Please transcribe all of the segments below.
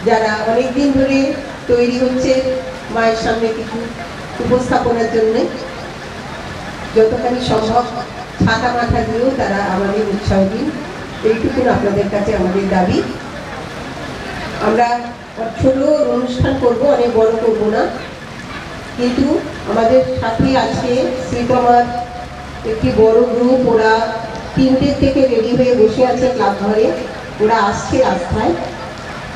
যারা অনেক দিন ধরে তৈরি হচ্ছে মায়ের সামনে কিছু উপস্থাপনের জন্য, যতখানি সম্ভব ছাতা মাথা দিয়েও তারা আমাদের উৎসাহ দিন, এইটুকুন আপনাদের কাছে আমাদের দাবি। আমরা ছোট অনুষ্ঠান করব, অনেক বড় করব না, কিন্তু আমাদের সাথে আছে শ্রীতমার একটি বড় গ্রুপ। ওরা 3টে থেকে রেডি হয়ে বসে আছে ক্লাব ঘরে, ওরা আসছে রাস্তায়।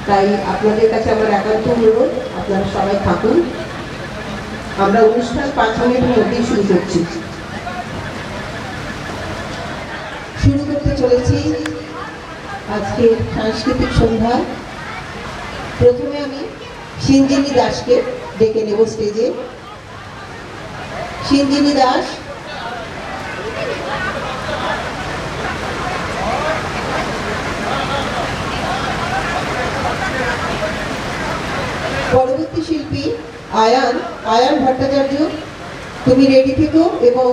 তাই আপনাদের কাছে আমার একান্ত অনুরোধ, আপনারা সবাই থাকুন। আমরা অনুষ্ঠান 5 মিনিটের মধ্যেই শুরু করছি। শুরু করতে চলেছি আজকে সাংস্কৃতিক সন্ধ্যা। প্রথমে আমি সিঞ্জিনী দাসকে ডেকে নেব স্টেজে। সিঞ্জিনী দাস পরবর্তী শিল্পী আয়ান ভট্টাচার্য, তুমি রেডি থেকো এবং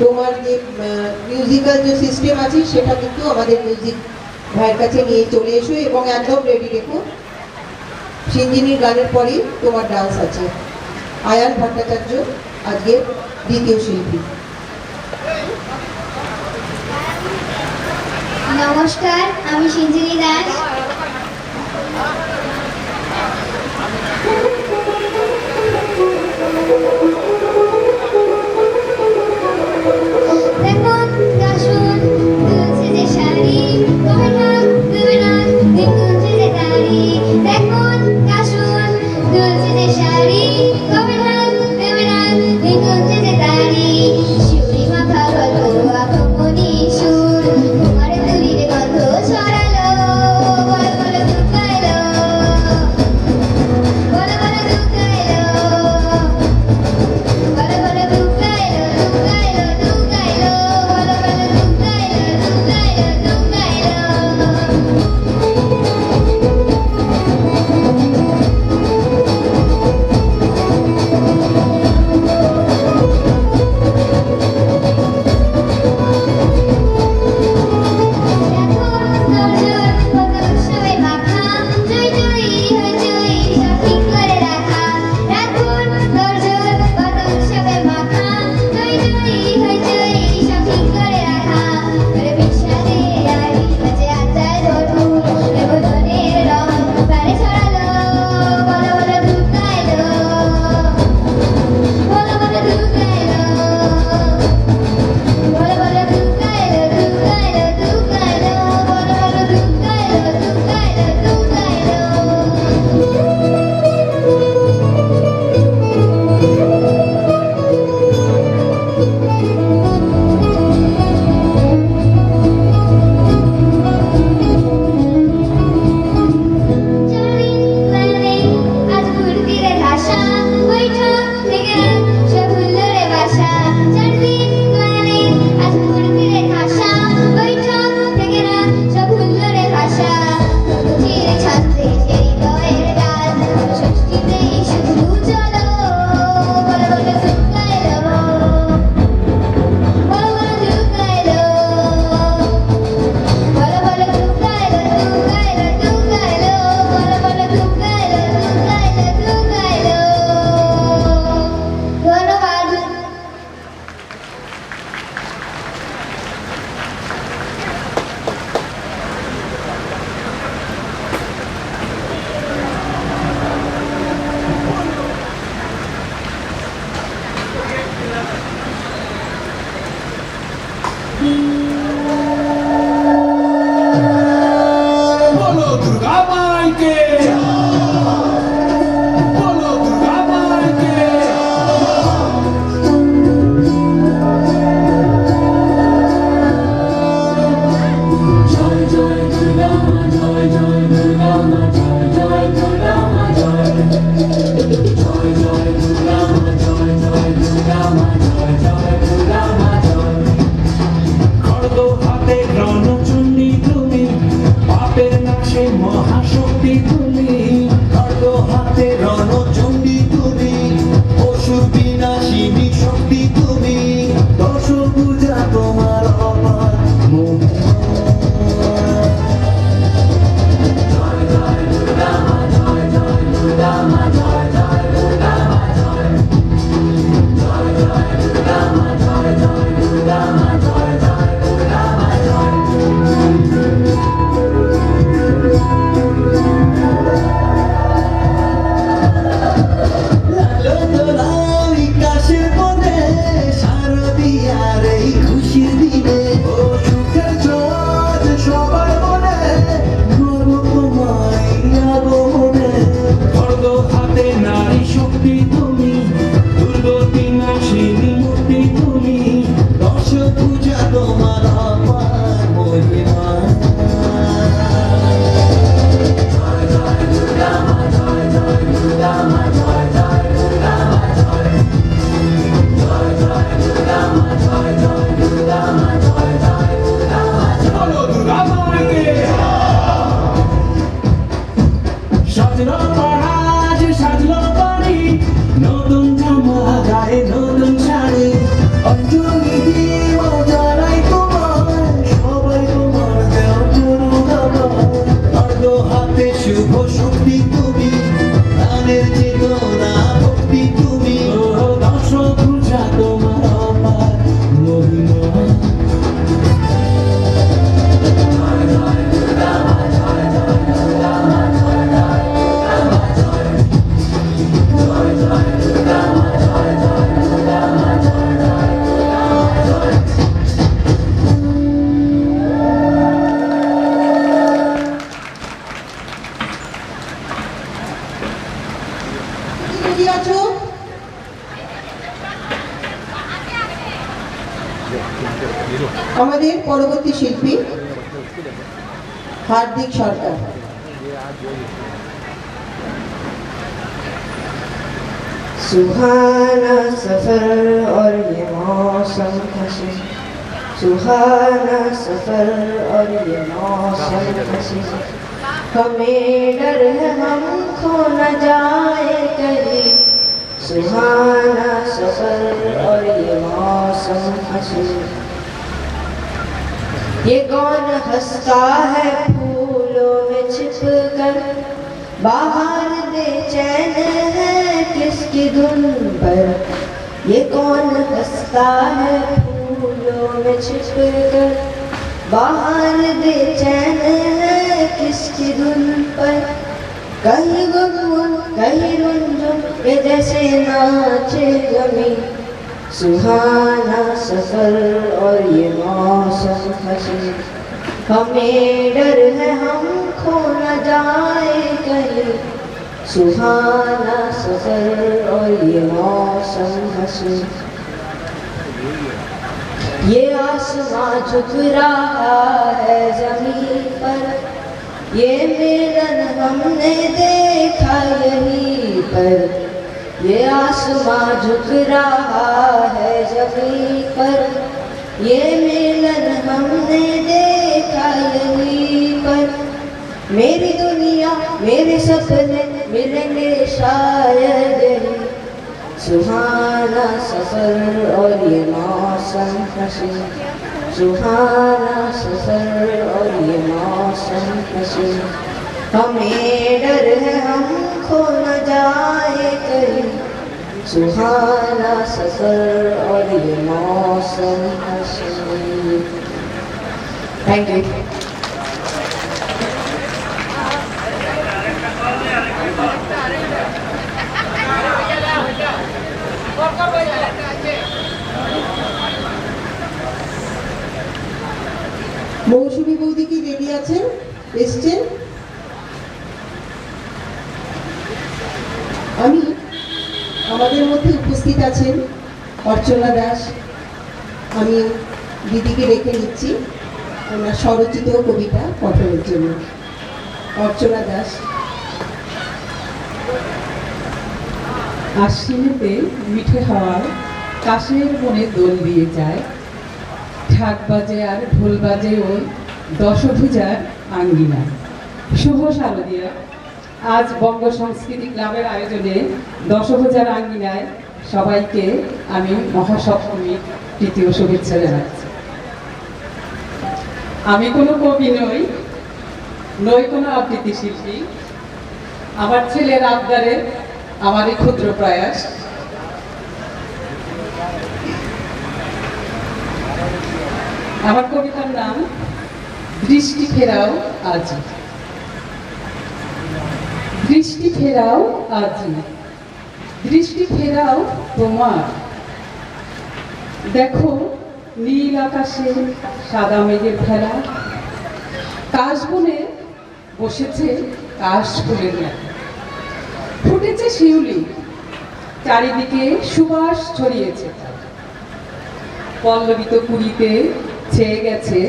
তোমার যে মিউজিক্যাল যে সিস্টেম আছে সেটা কিন্তু আমাদের মিউজিক ভাইয়ের কাছে নিয়ে চলে এসো এবং একদম রেডি রেখো। সিঞ্জিনীর গানের পরেই তোমার ডান্স আছে। আয়ান ভট্টাচার্য আজকের দ্বিতীয় শিল্পী। নমস্কার, আমি সিঞ্জিনী দাস। মহাশক্তি তুমি আমাদের পরবর্তী শিল্পী হার্দিক সরকার। सुहाना सफर और ये मौसम खुशी, सुहाना सफर और ये मौसम खुशी, हमें डर है हम खो न जाए कहीं, सुहाना सफर और ये मौसम खुशी। ये कौन हंसता है फूलों में छिप कर, बाहर बेचैन है किसकी धुन पर, ये कौन हंसता है फूलों में छिप कर, बाहर बेचैन है किसकी धुन पर, कहीं गुनगुन कहीं रुनझुन ये जैसे नाचे जमीन, सुहाना सफर और ये मौसम खुशी, हमें डर है हम खो न जाए कहीं, सुहाना सफर और ये मौसम हंसी। ये आसमां झुक रहा है जमीन पर, ये मिलन हमने देखा यहीं पर, ये आसमां झुक रहा है जमीन पर, ये मिलन हमने देखा यहीं पर, मेरी दुनिया मेरे सपने मिलेंगे शायद यहीं, सुहाना सफर और ये मौसम खुशी, सुहाना सफर और ये मौसम खुशी, हमें डर है हम खो न जाए कहीं, सुहाना सफर और ये मौसम खुशी। Thank you. মৌসুমী বৌদি কি রেডি আছেন? এসছেন? আমাদের মধ্যে উপস্থিত আছেন অর্চনা দাস। আমি দিদিকে রেখে নিচ্ছি ওনার স্বরচিত কবিতা পঠনের জন্য। অর্চনা দাস। আশ্বিনেতে মিঠে হাওয়ায় কাশের বনে দোল দিয়ে যায়, ঢাক বাজে আর ঢোল বাজে ওই দশভুজার আঙ্গিনায়। শুভ শারদিয়া, আজ বঙ্গ সংস্কৃতি ক্লাবের আয়োজনে দশভুজার আঙ্গিনায় সবাইকে আমি মহাসপ্তমীর তৃতীয় শুভেচ্ছা জানাচ্ছি। আমি কোনো কবি নই কোনো আবৃত্তি শিল্পী। আমার ছেলের আবদারে আমার এই ক্ষুদ্র প্রয়াস। আমার কবিতার নাম দৃষ্টি ফেরাও আজি। দৃষ্টি ফেরাও আজি, দৃষ্টি ফেরাও তোমার। দেখো নীল আকাশে সাদা মেঘের ভেলা, কাশবনে বসেছে কাশ ফুলের মেলা। ফুটেছে শিউলি, চারিদিকে সুবাস ছড়িয়েছে। পল্লবিত কুড়িতে ছেয়ে গেছে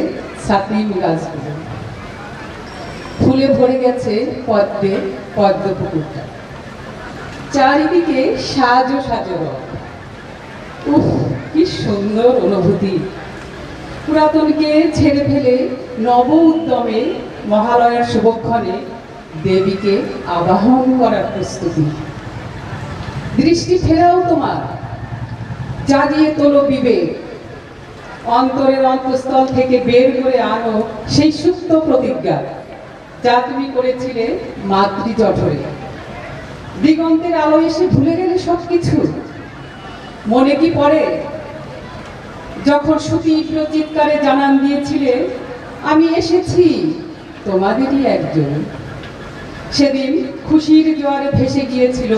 সাতিম গাছগুলো, ফুলে ভরে গেছে পদ্ম পুকুরটা। চারিদিকে সাজো সাজো রং। উফ, কি সুন্দর অনুভূতি! পুরাতনকে ছেড়ে ফেলে নব উদ্যমে মহালয়ার শুভক্ষণে দেবীকে আবাহন করার প্রস্তুতি। দৃষ্টি ফেরাও তোমার, জাগিয়ে তোলো বিবেক, অন্তরের অন্তঃস্থল থেকে বের করে আনো সেই সুপ্ত প্রতিজ্ঞা যা তুমি করেছিলে মাতৃ জঠরে। দিগন্তের আলো এসে ভুলে গেলে সবকিছু। মনে কি পড়ে যখন সুতীব্র চিৎকারে জানান দিয়েছিলে, আমি এসেছি, তোমাদেরই একজন। সেদিন খুশির জোয়ারে ভেসে গিয়েছিল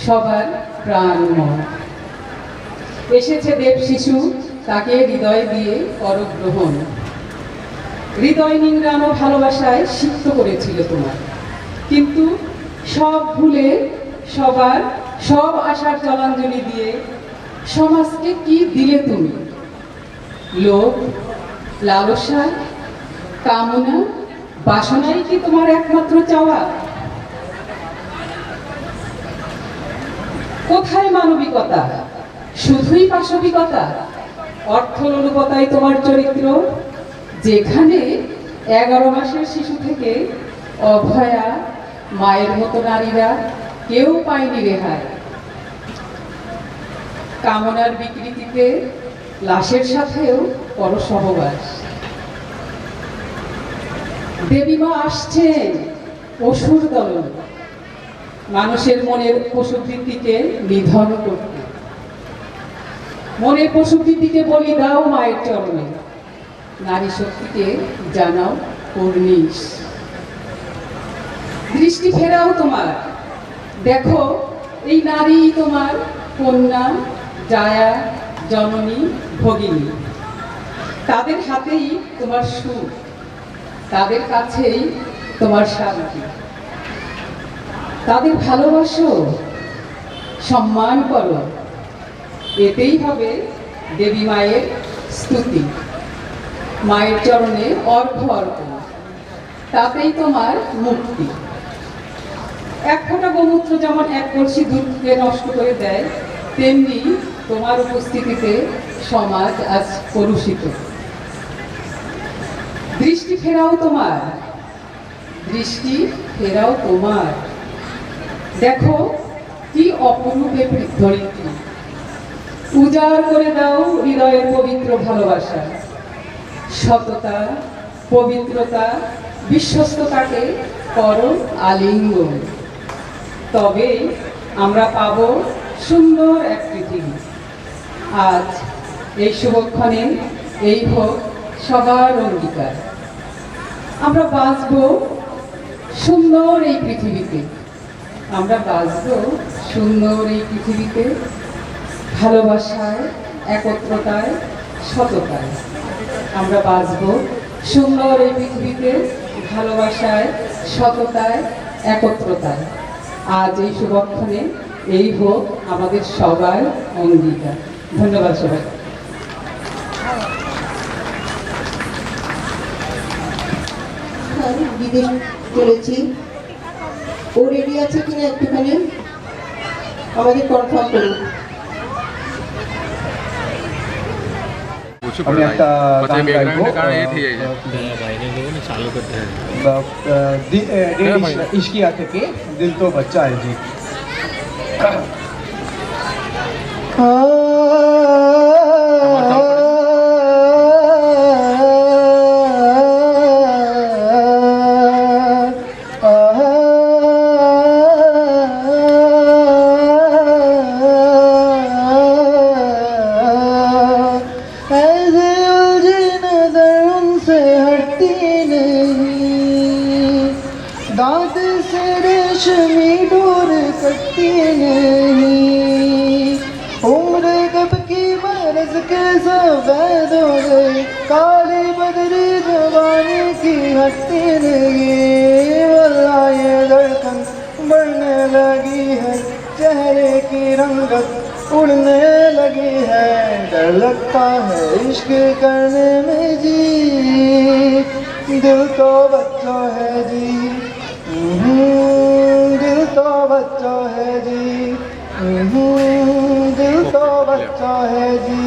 সবার প্রাণ মন। এসেছে দেব শিশু, তাকে হৃদয় দিয়ে করগ্রহণ। হৃদয় নিংড়ানো ভালোবাসায় সিক্ত করেছিল তোমার, কিন্তু সব ভুলে সবার সব আশার জলাঞ্জলি দিয়ে সমাজকে কি দিলে তুমি? লোভ, লালসা, কামনা, বাসনাই কি তোমার একমাত্র চাওয়া? কোথায় মানবিকতা? শুধুই পাশবিকতা? অর্থলোলুপতাই তোমার চরিত্র, যেখানে 11 মাসের শিশু থেকে অভয়া মায়ের মতো নারীরা কেউ পায়নি রেহাই। কামনার বিকৃতিতে লাশের সাথেও করো সহবাস। দেবীমা আসছেন অসুর দলন, মানুষের মনের পশুবৃত্তিকে নিধন করতে। মনের পশুবৃত্তিকে বলি দাও মায়ের চরণে, নারী শক্তিকে জানাও কর্নিশ। দৃষ্টি ফেরাও তোমার, দেখো এই নারী তোমার কন্যা, জায়া, জননী, ভগিনী। তাদের হাতেই তোমার সুখ, তাদের কাছেই তোমার শান্তি। তাদের ভালোবাসো, সম্মান করো, এতেই হবে দেবী মায়ের স্তুতি। মায়ের চরণে অর্ঘ্য অর্পণ, তাতেই তোমার মুক্তি। এক ফোঁটা গোমূত্র যেমন এক কলসি দুধকে নষ্ট করে দেয়, তেমনি তোমার উপস্থিতিতে সমাজ আজ কলুষিত। দৃষ্টি ফেরাও তোমার, দৃষ্টি ফেরাও তোমার। দেখো কি অপরূপে ধরিত্রী, উজাড় করে দাও হৃদয়ের পবিত্র ভালোবাসা। সততা, পবিত্রতা, বিশ্বস্ততাকে করো আলিঙ্গন, তবে আমরা পাব সুন্দর এক পৃথিবী। আজ এই শুভক্ষণে এই হোক সবার অঙ্গীকার, আমরা বাঁচব সুন্দর এই পৃথিবীতে। আমরা বাঁচব সুন্দর এই পৃথিবীতে, ভালোবাসায়, একত্রতায়, সততায়। আমরা বাঁচব সুন্দর এই পৃথিবীতে, ভালোবাসায়, সততায়, একত্রতায়। আজ এই শুভক্ষণে এই হোক আমাদের সবার অঙ্গীকার। ধন্যবাদ সবাই। বিদেশ চলেছি, ও রেডি আছে কিনা একটুখানি আমাদের কনফার্ম করুন। আমি একটা গান গাইবো, ইশকিয়া থেকে, দিল তো বাচ্চা है जी। दांत से रेशमी डोर कटती नहीं, उम्र कब की बरस के सफेद हो गई, काली बदरी जवानी की हटती नहीं। वल्लाह ये धड़कन बढ़ने लगी है, चेहरे की रंगत उड़ने लगी है, डर लगता है इश्क करने में जी, दिल तो बच्चा है जी, दिल तो बच्चा है जी, दिल तो बच्चा है जी।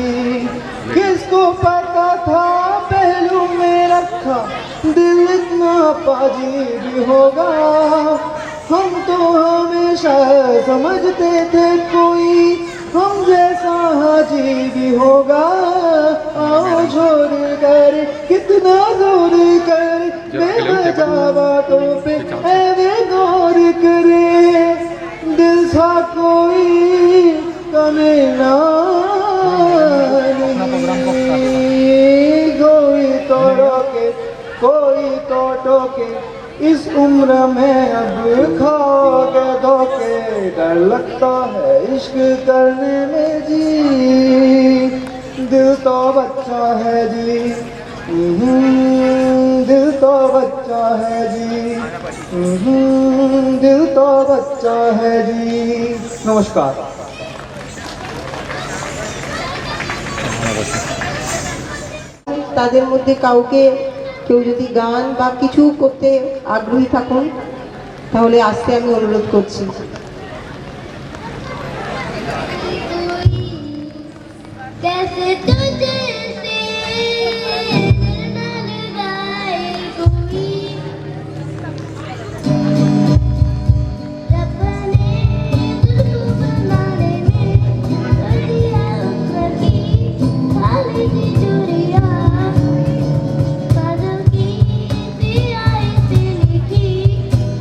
किसको पता था पहलू में रखा दिल इतना पाजीब होगा, हम तो हमेशा समझते थे कोई हम जैसा हाजी भी होगा। आओ छोड़ कर कितना जोर कर बेवजह बातों पे ऐवे गौर करे, दिल सा कोई कमी ना नहीं, कोई तो रोके कोई तो टोके, इस उम्र में अब खाओगे धोखे, डर लगता है इश्क करने में जी, दिल तो बच्चा है जी, दिल तो बच्चा है जी, दिल तो बच्चा है जी। नमस्कार। তাদের মধ্যে কেউ যদি গান বা কিছু করতে আগ্রহী থাকুন তাহলে আসতে আমি অনুরোধ করছি। कैसे तुझसे न लगाए कोई रब ने तुझको बनाने में कर दिया उसकी खाली सी चूड़ियां बादल की सियाही से लिखी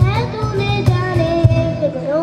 है तूने जाने किधरों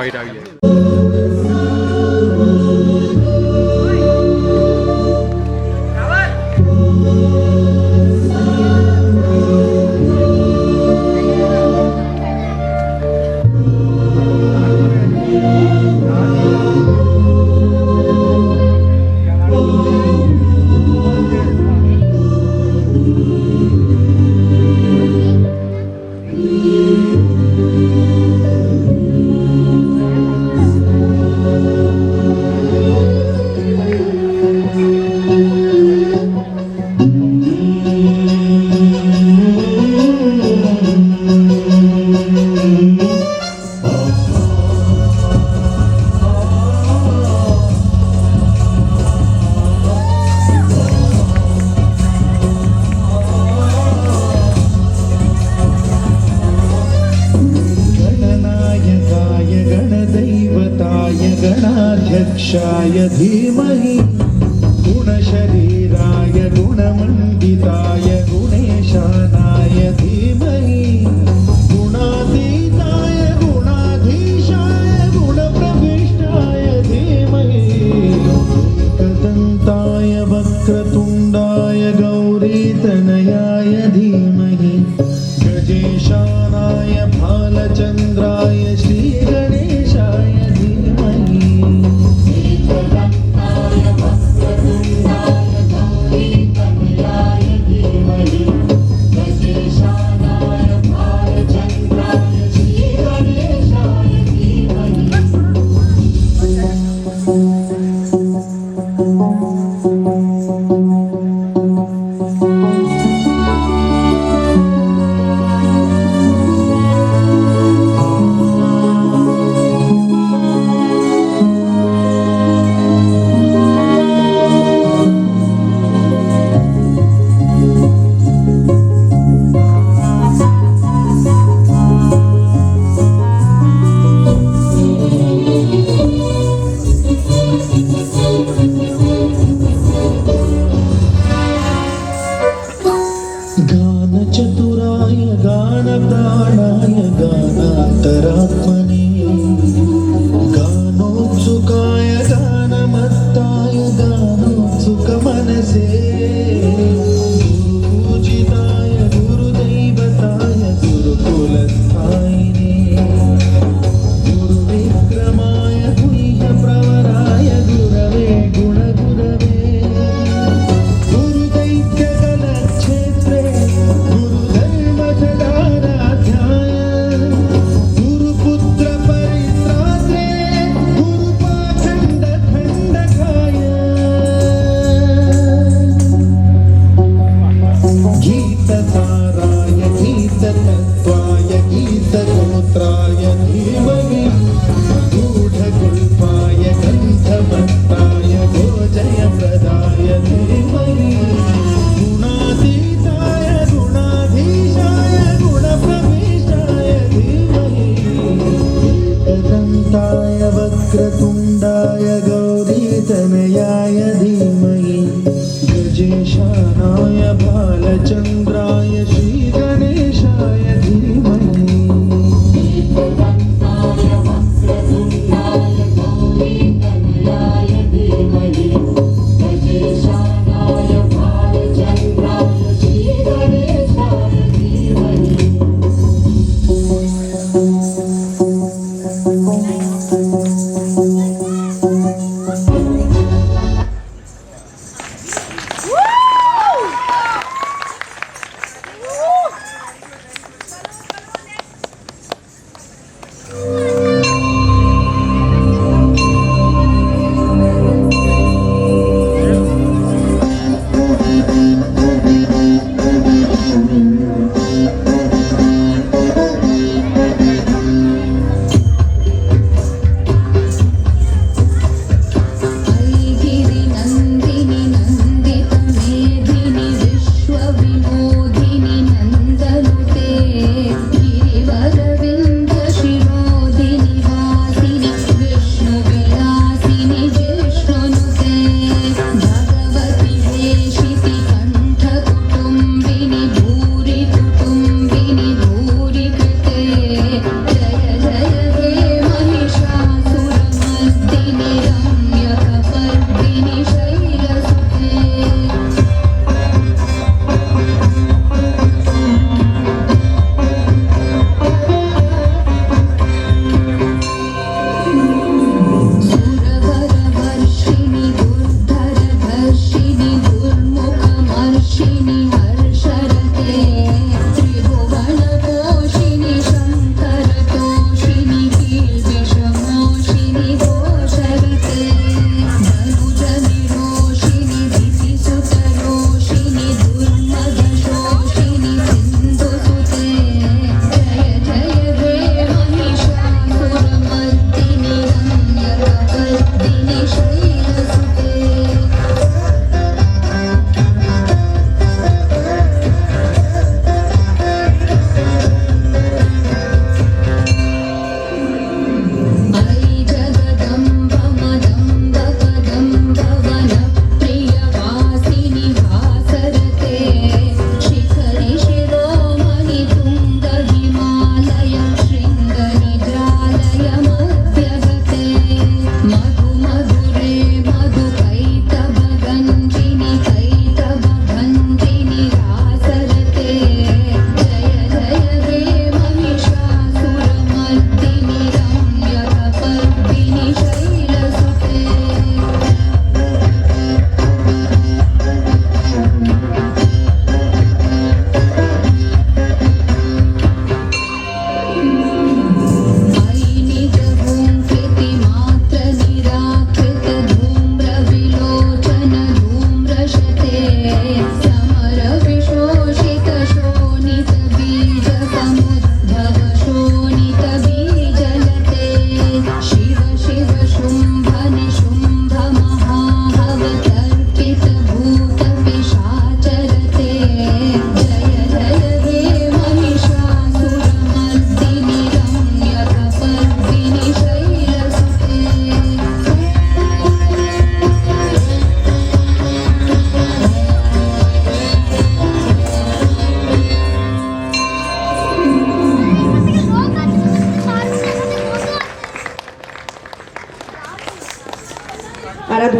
বাইরে আইলে गणनायकाय गणदैवताय गणाध्यक्षाय धीमहि गुणशरीराय गुणमण्डिताय गुणेशानाय धीमहि गुणातीताय गुणाधीशाय गुणप्रविष्टाय धीमहि एकदन्ताय वक्रतुण्डाय गौरीतनयाय धीमहि गजेशानाय भालचन्द्राय श्रीगणेशाय धीमहि एकदन्ताय वक्रतुण्डाय गौरीतनयाय धीमहि गजेशानाय भालचन्द्राय श्रीगणेशाय धीमहि गानचतुराय गानप्राणाय गानान्तरात्मने गानोत्सुकाय गानमत्ताय गानोत्सुकमनसे गुरुपूजिताय गुरुदैवताय गुरुकुलस्थायिने गुरुविक्रमाय गुह्यप्रवराय गुरवे गुणगुरवे गुरुदैत्यगणक्षेत्रे गुरुधर्मसदाराध्याय गुरुपुत्रपरित्रात्रे गुरुपाखण्डखण्डकाय गीतसाराय गीततत्त्वाय गीतगोत्राय धीमहि गूढगुल्पाय गन्धमत्ताय गोजयप्रदाय धीमहि गुणातीताय गुणाधीशाय गुणप्रविष्टाय धीमहि एकदन्ताय वक्रतुण्डाय गौरीतनयाय धीमहि गजेशानाय भालचन्द्राय श्री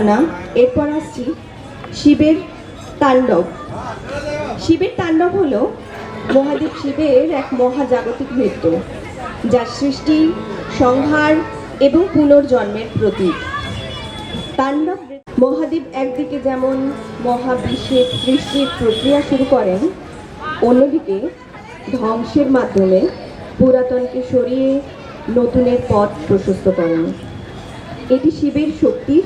আরাধনা। এরপর আসছি শিবের তাণ্ডব। শিবের তাণ্ডব হলো মহাদেব শিবের এক মহাজাগতিক নৃত্য, যা সৃষ্টি, সংহার এবং পুনর্জন্মের প্রতীক। তাণ্ডব মহাদেব একদিকে যেমন মহাবিশ্বের সৃষ্টির প্রক্রিয়া শুরু করেন, অন্যদিকে ধ্বংসের মাধ্যমে পুরাতনকে সরিয়ে নতুনের পথ প্রশস্ত করেন। এটি শিবের শক্তির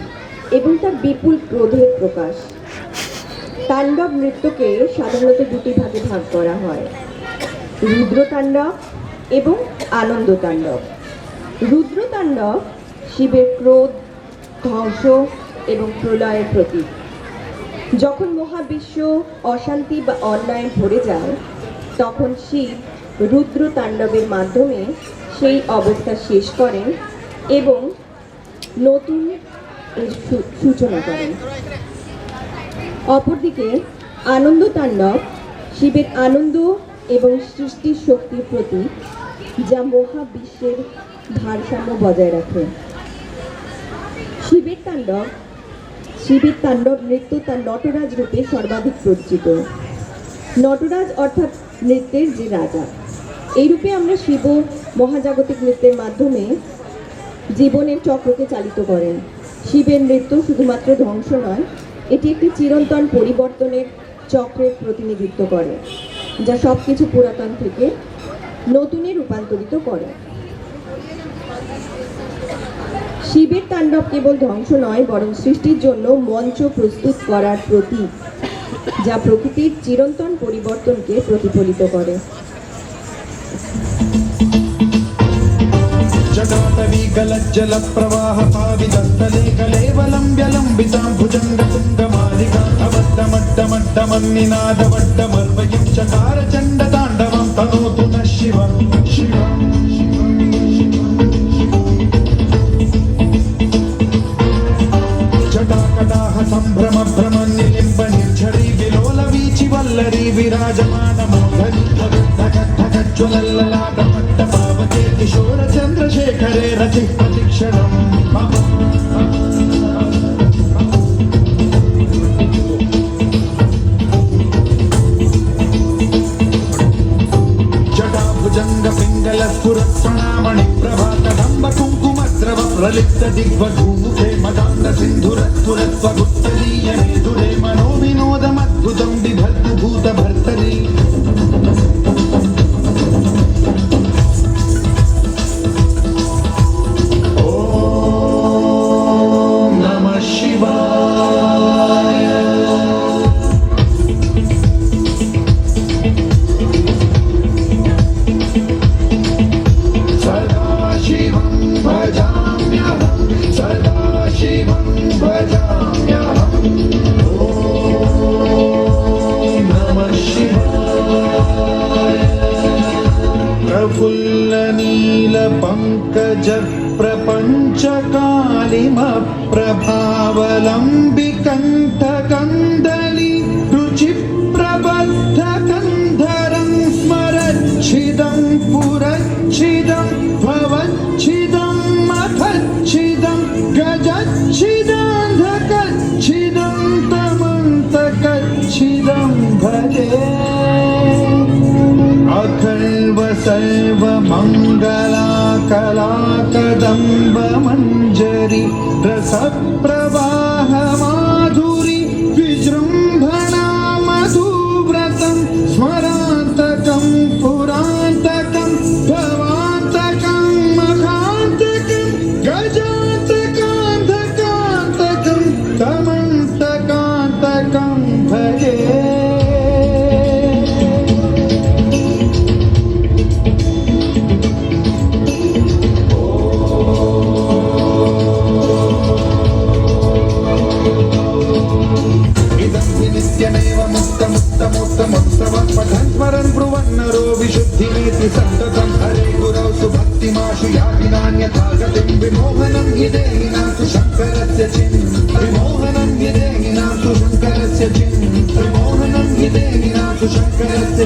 এবং তার বিপুল ক্রোধের প্রকাশ। তাণ্ডব নৃত্যকে সাধারণত দুটি ভাগে ভাগ করা হয়, রুদ্র তাণ্ডব এবং আনন্দ তাণ্ডব। রুদ্র তাণ্ডব শিবের ক্রোধ, ধ্বংস এবং প্রলয়ের প্রতীক। যখন মহাবিশ্ব অশান্তি বা অন্যায় ভরে যায়, তখন শিব রুদ্র তাণ্ডবের মাধ্যমে সেই অবস্থা শেষ করেন এবং নতুন এর সূচনা করেন। অপরদিকে আনন্দ তাণ্ডব শিবের আনন্দ এবং সৃষ্টির শক্তির প্রতীক, যা মহাবিশ্বের ভারসাম্য বজায় রাখে। শিবের তাণ্ডব নৃত্য তার নটরাজ রূপে সর্বাধিক পরিচিত। নটরাজ অর্থাৎ নৃত্যের যে রাজা। এই রূপে আমরা শিব মহাজাগতিক নৃত্যের মাধ্যমে জীবনের চক্রকে চালিত করেন। শিবের নৃত্য শুধুমাত্র ধ্বংস নয়, এটি একটি চিরন্তন পরিবর্তনের চক্রের প্রতিনিধিত্ব করে, যা সব কিছু পুরাতন থেকে নতুনে রূপান্তরিত করে। শিবের তাণ্ডব কেবল ধ্বংস নয়, বরং সৃষ্টির জন্য মঞ্চ প্রস্তুত করার প্রতীক, যা প্রকৃতির চিরন্তন পরিবর্তনকে প্রতিফলিত করে। जटाटवीकलज्जल प्रवाह पावितस्थले कलेवलम्ब्यलम्बितां भुजङ्गतुङ्गमालिकां अवड्डमड्डमड्डमन्निनादवड्डमर्वयं चकार चण्डताण्डवं तनोतु नः शिवं शिवं जटाकटाह सम्भ्रम भ्रम निलिम्ब निर्झरी विलोल वीचि वल्लरी विराजमानमोहनी ज्वलल्ललाटपट्टपावके किशोर चन्द्रशेखरे रचिः प्रतिक्षणम् जटाभुजङ्ग पिङ्गल स्फुरत्प्रणामणि प्रभाकदम्ब कुङ्कुमद्रव प्रलिप्त दिग्वधूमुखे मदान्ध सिन्धुरत्फुरत्वगुत्तरीयणे दुरे मनोविनोदमद्भुतं बिभर्तु भूतभर्तरी प्रभावलम्बिकण्ठकन्दली रुचिप्रबद्धकन्धरं स्मरच्छिदं पुरच्छिदं भवच्छिदं मथच्छिदं गजच्छिदान्धकच्छिदं तमन्तकच्छिदं भजे अखर्व सर्वमङ्गलाकलाकदम्ब मञ्जरी रसप्रवाह माधुरी विजृम्भणा मधुव्रतं स्मरान्तकं पुरान्तकं भवान्तकं मखान्तकं गजान्तकान्तकान्तकं तमन्तकान्तकं भजे पठन् ब्रुवन्नरो विशुद्धिमेति सन्ततं हरे गुरौ सुभक्तिमाशु याति नान्यथा गतिं विमोहनं हि देहिनां शङ्करस्य विमोहनं हि देहिनां शङ्करस्य विमोहनं हि देहिनां शङ्करस्य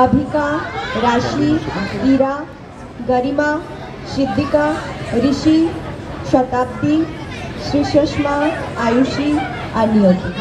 अभिका, राशि, ईरा, गरिमा, सिद्धिका, ऋषि, शताब्दी, श्री सुषमा, आयुषी और नियति।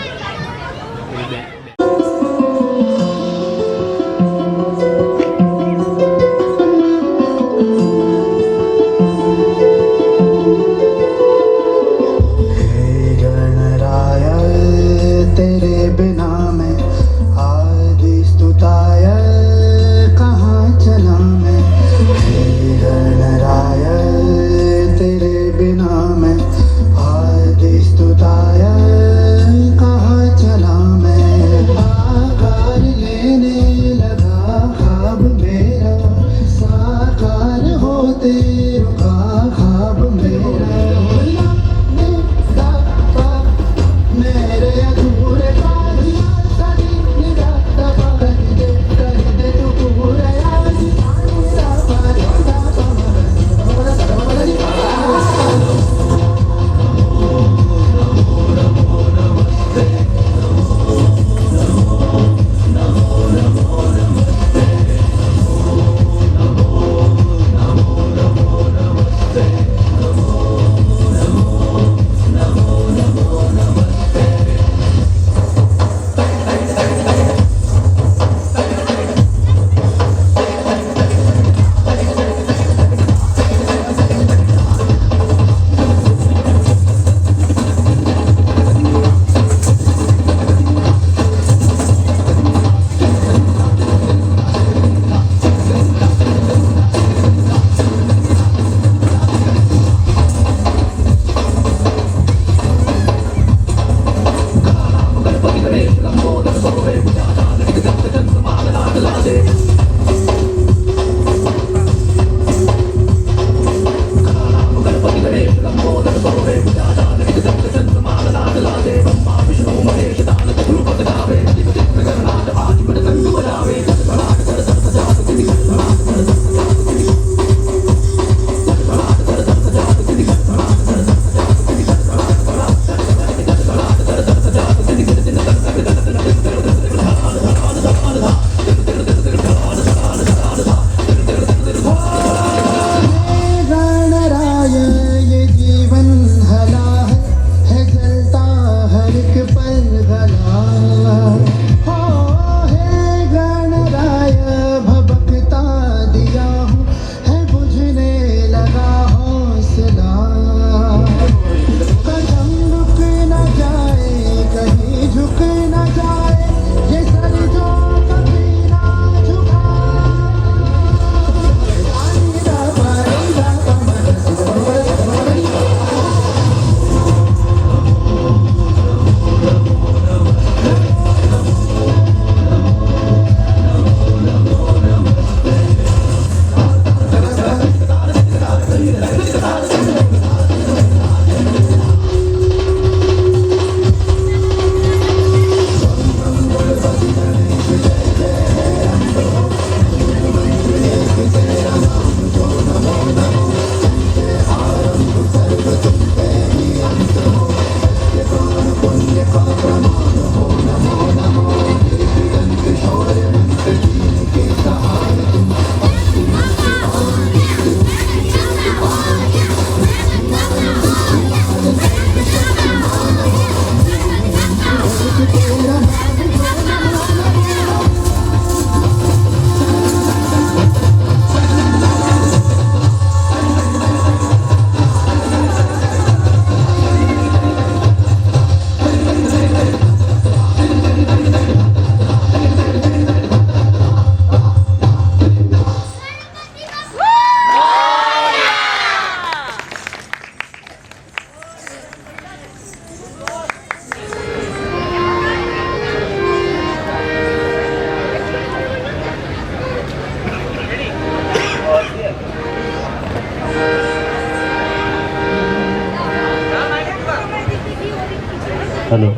হ্যালো,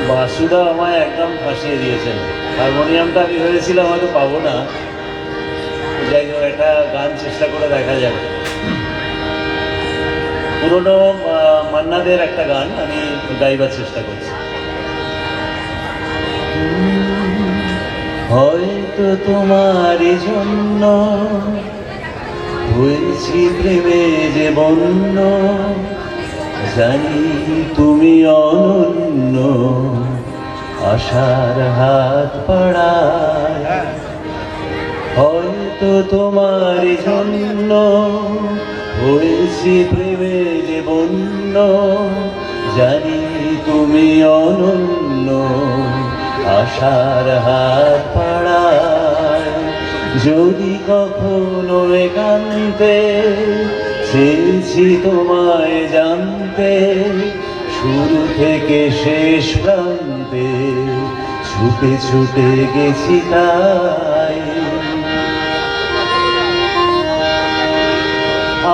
বাসুদা আমায় একদম ফাঁসিয়ে দিয়েছেন। হারমোনিয়ামটা আমি ভেবেছিলাম হয়তো পাবো না, যাই হোক একটা গান চেষ্টা করে দেখা যাবে। পুরনো মান্নাদের একটা গান আমি গাইবার চেষ্টা করছি। হয়তো তোমারই জন্য হয়েছি প্রেমে যে বন্য, জানি তুমি অনন্য, আশার হাত পাড়ায়। হয়তো তোমারই জন্য হয়েছি প্রেমে যে বন্য, জানি তুমি অনন্য, আশার হাত পাড়ায়। যদি কখনো একান্তে চেয়েছি তোমায় জানতে, শুরু থেকে শেষ প্রান্তে ছুটে ছুটে গেছি তাই।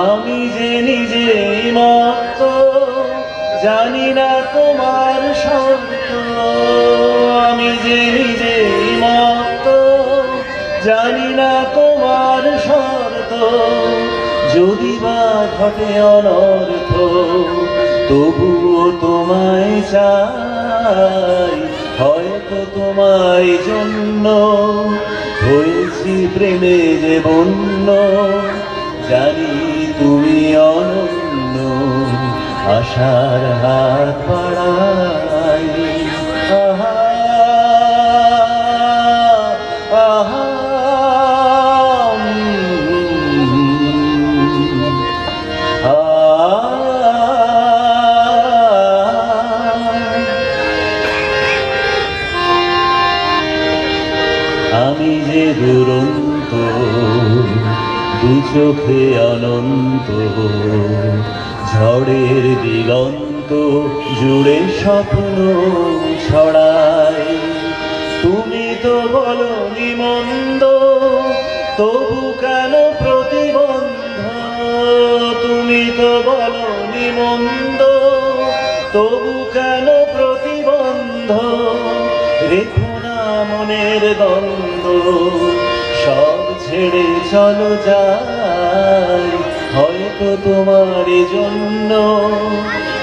আমি যে নিজেই মত, জানি না তোমার শর্ত। আমি যে নিজেই মত, জানি না তোমার শর্ত। যদি বা ঘটে অনর্থ, তবুও তোমায় চাই। হয়তো তোমায় জন্য হয়েছি প্রেমে যে বন্য, জানি তুমি অনন্য, আশার হাত পাড়াই। আহা আহা আমি যে দুরন্ত, দু চোখে অনন্ত, ঝড়ের দিগন্ত জুড়ে স্বপ্ন ছড়াই। তুমি তো বলো নিমন্দ, তবু কেন প্রতিবন্ধ? তুমি তো বলো নিমন্দ, তবু কেন প্রতিবন্ধ? রেখো না মনের দ্বন্দ্ব, সব ছেড়ে চলো যাই। হয়তো তোমার জন্য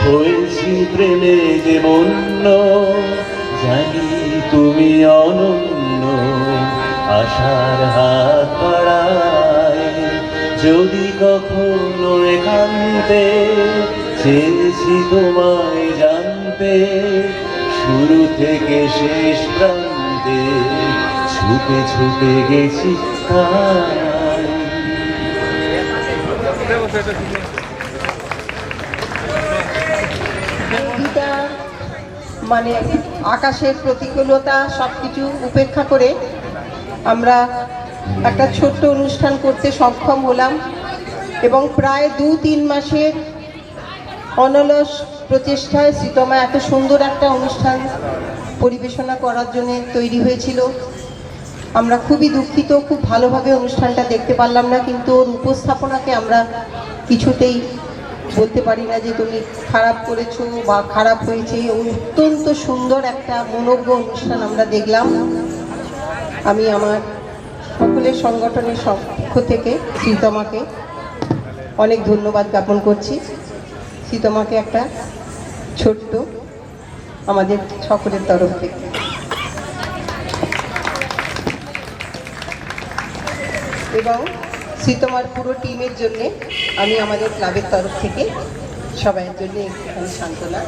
হয়েছি প্রেমে যে বন্য, জানি তুমি অনন্য, আশার হাত বাড়ায়। যদি কখনো একান্তে চেয়েছি তোমায় জানতে, শুরু থেকে শেষ প্রান্তে ছুটে ছুটে গেছি তাই। গীতা মানে আকাশের প্রতিকূলতা সবকিছু উপেক্ষা করে আমরা একটা ছোট্ট অনুষ্ঠান করতে সক্ষম হলাম, এবং প্রায় 2-3 মাসের অনলস প্রচেষ্টায় শ্রীতমা এত সুন্দর একটা অনুষ্ঠান পরিবেশনা করার জন্য তৈরি হয়েছিল। আমরা খুবই দুঃখিত, খুব ভালোভাবে অনুষ্ঠানটা দেখতে পারলাম না, কিন্তু ওর উপস্থাপনাকে আমরা কিছুতেই বলতে পারি না যে তুমি খারাপ করেছো বা খারাপ হয়েছে। অত্যন্ত সুন্দর একটা মনোজ্ঞ অনুষ্ঠান আমরা দেখলাম। আমি আমার সকলের সংগঠনের পক্ষ থেকে শ্রীতমাকে অনেক ধন্যবাদ জ্ঞাপন করছি। শ্রীতমাকে একটা ছোট্ট আমাদের সকলের তরফ থেকে। এবং শ্রীতমার পুরো টিমের জন্য আমি আমাদের ক্লাবের তরফ থেকে সবাইয়ের জন্য একটুখানি সান্ত্বনা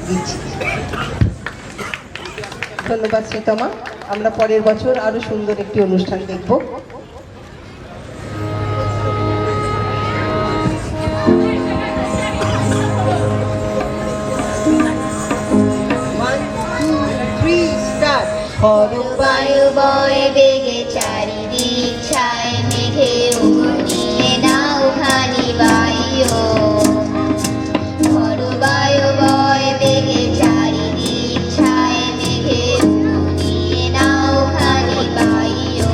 দিচ্ছি। ধন্যবাদ শ্রীতমা। আমরা পরের বছর আরো সুন্দর একটি অনুষ্ঠান দেখব। বায়ু বয়ে বেগে চারিদিক ছায় মেঘে উড়িয়ে নাও খানি বায়ু। বায়ু বয়ে বেগে চারিদিক ছায় মেঘে উড়িয়ে নাও খানি বায়ু।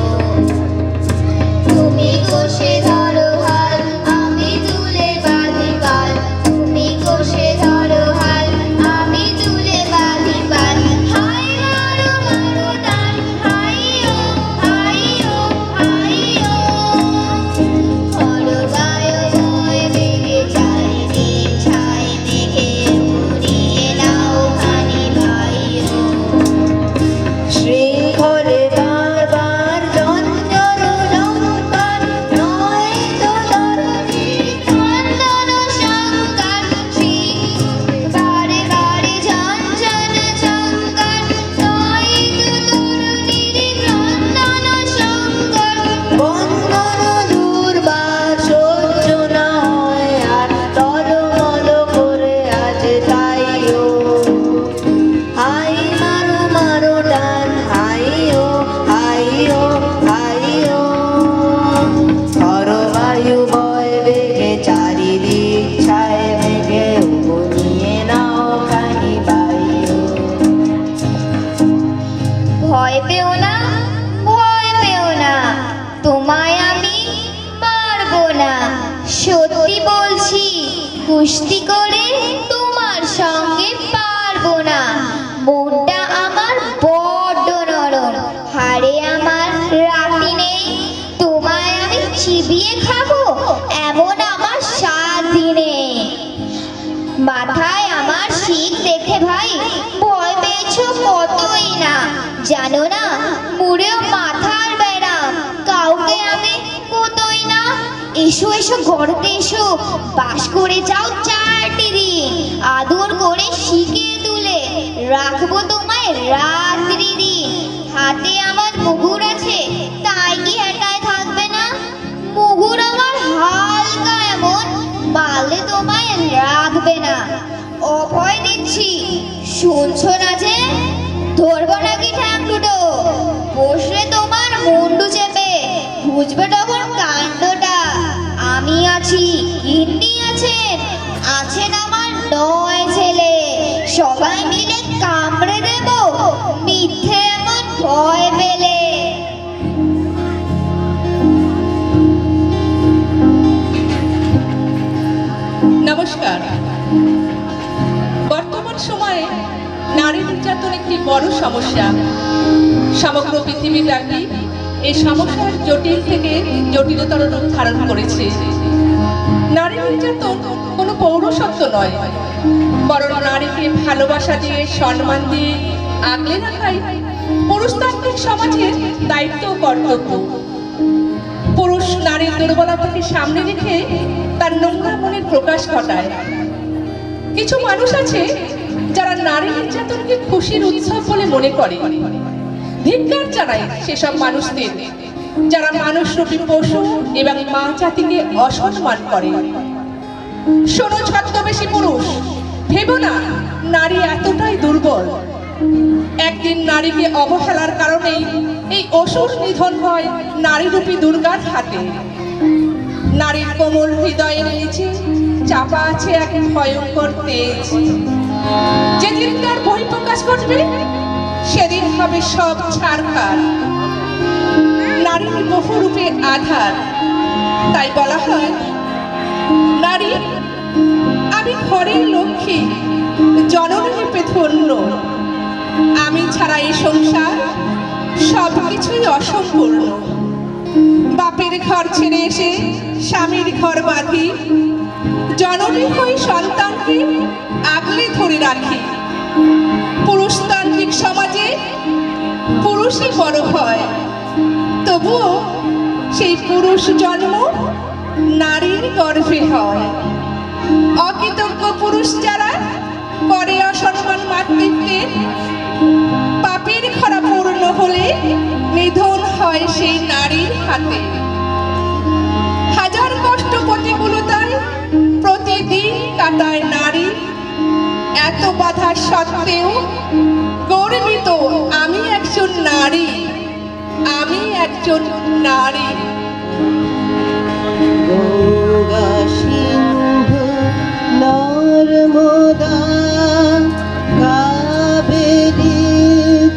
তুমি কোষে ধরো হাল, আমি তুলে বাঁধি পাল। তুমি কোষে ধরো হাল, আমি তুলে বাঁধি পাল। হায় মারো মারো তার মাথায় আমার শিখ দেখে ভাই ভয় পেয়েছো কতই না, জানো না মুড়েও মাথার ব্যারাম, কাউকে আমি কতই না। এসো এসো ঘরেতে এসো, বাস করে যাও 4টি দিন, আদর করে শিখে তুলে রাখবো তোমায় রাত্রি দিন। হাতে আমার মুগুর আছে, তাই কি একাই থাকবে না? মুগুর আমার হালকা এমন, মারলে তোমায় রাখবে না। অভয় দিচ্ছি, শুনছো না যে? ধরবো নাকি ঠ্যাং দুটো, বসলে তোমার মুন্ডু চেপে, বুঝবে তখন কাণ্ডটা। আমি আছি, গিন্নি আছেন, আছেন আমার 9 ছেলে, সবাই মিলে কামড়ে দেব মিথ্যে এমন ভয় পেলে। নমস্কার। বর্তমান সময়ে নারী নির্যাতন একটি বড় সমস্যা। সমগ্র পৃথিবীব্যাপী এই সমস্যার জটিল থেকে জটিলতর রূপ ধারণ করেছে। নারী নির্যাতন কোনো পৌরসত্ব নয়, বরং নারীকে ভালোবাসা দিয়ে, সম্মান দিয়ে আগলে রাখাই পুরুষতান্ত্রিক সমাজের দায়িত্ব ও কর্তব্য। পুরুষ নারীর দুর্বলতাকে সামনে রেখে তার নোংরা মনের প্রকাশ ঘটায়। কিছু মানুষ আছে যারা নারী নির্যাতনকে খুশির উৎসব বলে মনে করে। ধিক্কার জানাই সেসব মানুষদের যারা মানুষরূপী পশু এবং মা জাতিকে অসম্মান করে। শোনো ছদ্মবেশী পুরুষ, ভেবো না নারী এতটাই দুর্বল। একদিন নারীকে অবহেলার কারণেই এই অসুর নিধন হয় নারীরূপী দুর্গার হাতে। নারীর কোমল হৃদয়ের নিচে চাপা আছে এক ভয়ঙ্কর তেজ। যেদিন তার বহিঃপ্রকাশ ঘটবে সেদিন হবে সব ছারখার। নারীর বহুরূপে আধার, তাই বলা হয় নারী আমি ঘরের লক্ষ্মী, জননী রূপে ধন্য। আমি ছাড়া এই সংসার সবকিছুই অসম্পূর্ণ। বাপের ঘর ছেড়ে এসে স্বামীর ঘর বাঁধি, জননী হই সন্তানকে আগলে ধরে রাখি। পুরুষতান্ত্রিক সমাজে পুরুষই বড় হয়, তবুও সেই পুরুষ জন্ম নারীর গর্ভে হয়। অকৃতজ্ঞ পুরুষ যারা করে অসম্মান মাতৃত্বের, পাপের খরা পূর্ণ হলে নিধন হয় সেই নারীর হাতে। হাজার কষ্ট প্রতিকূলতায় প্রতিদিন কাটায় নারী, এত বাধা সত্ত্বেও গর্বিত আমি একজন নারী, আমি একজন নারী। গঙ্গা সিন্ধু নর্মদা কাবেরী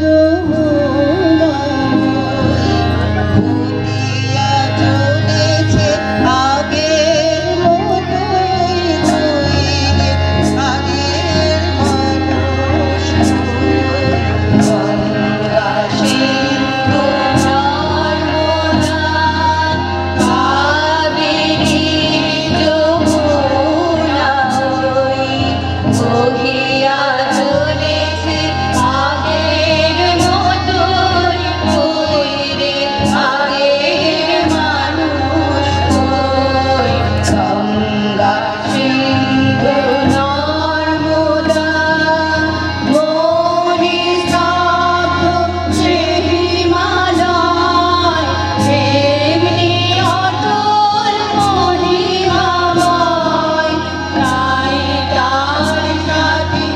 যমুনা ভুলিয়া চলেছে আগের মতোই নইলে আগের মানুষ গঙ্গা সিন্ধু নর্মদা কাবেরী যমুনা বহিয়া চলেছে আগের মতোই নইলে আগের মানুষ গঙ্গা সিন্ধু নর্মদা মণিস্তব্ধ হিমালয় তেমনি অটল মহিমাময় তাই তার সাথী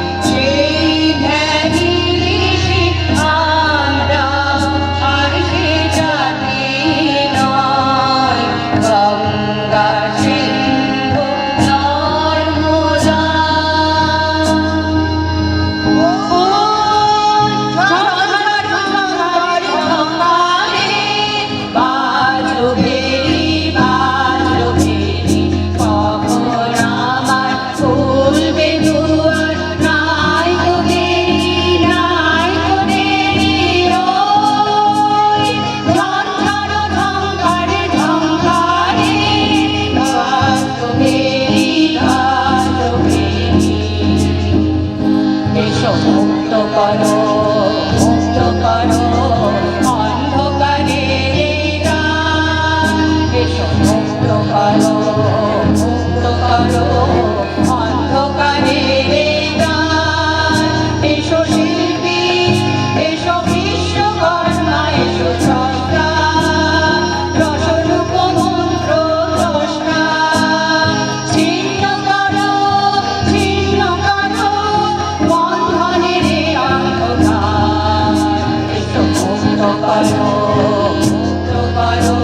করো মুক্ত করো অন্ধকারের এই রাত। এসো মুক্ত করো মুক্ত করো অন্ধকারের এই রাত। এসো শিল্পী এসো বিশ্বকর্মা এসো স্রষ্টা রসরূপ মন্ত্র দ্রষ্টা। ছিন্ন করো বন্ধনের এই অন্ধকার। এসো মুক্ত করো মুক্ত করো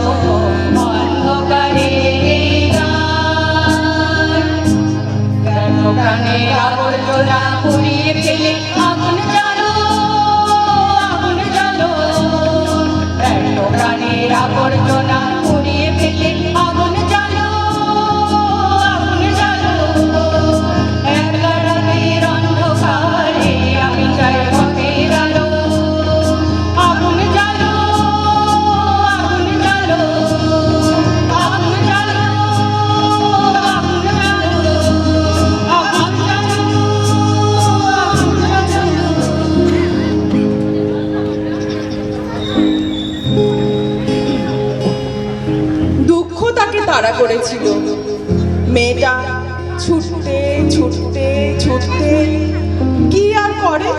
অন্ধকারের এই রাত। প্রাণের আবর্জনা পুড়িয়ে ফেলে আগুন জ্বালো আগুন জ্বালো। প্রাণের আবর্জনা পুড়িয়ে ফেলে আগুন জ্বালো আগুন জ্বালো। একলা রাতের অন্ধকারে আমি চাই পথের আলো। আগুন জ্বালো আগুন জ্বালো আগুন জ্বালো আগুন জ্বালো আগুন দুঃখ তাকে তাড়া করেছিল। মেয়েটা ছুটতে ছুটতে ছুটতে কি আর করে,